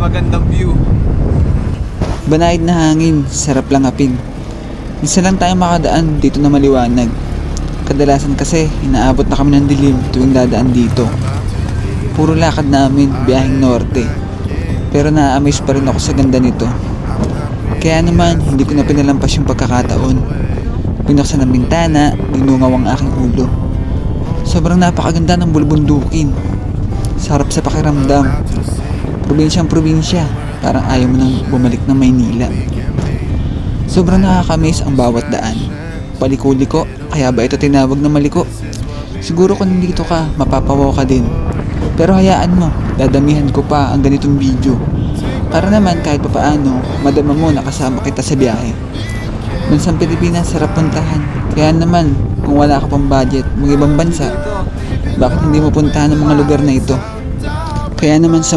magandang view. Banayad na hangin, sarap lang apin. Minsan lang tayo makadaan dito na maliwanag. Kadalasan kasi, inaabot na kami ng dilim tuwing dadaan dito. Puro lakad namin, biyaheng norte. Pero na-amaze pa rin ako sa ganda nito. Kaya naman, hindi ko na pinalampas yung pagkakataon. Binuksan ang bintana, linungaw ang aking ulo. Sobrang napakaganda ng bulbundukin. Sarap sa pakiramdam. Probinsyang probinsya, parang ayaw mo nang bumalik ng Maynila. Sobrang nakakamiss ang bawat daan. Paliko-liko, kaya ba ito tinawag na maliko? Siguro kung nandito ka, mapapawaw ka din. Pero hayaan mo, dadamihan ko pa ang ganitong video. Para naman kahit papaano, madama mo nakasama kita sa biyahe. Bansang Pilipinas, sarap puntahan. Kaya naman, kung wala ka pang budget, mag ibang bansa, bakit hindi mo puntahan ang mga lugar na ito? Kaya naman sa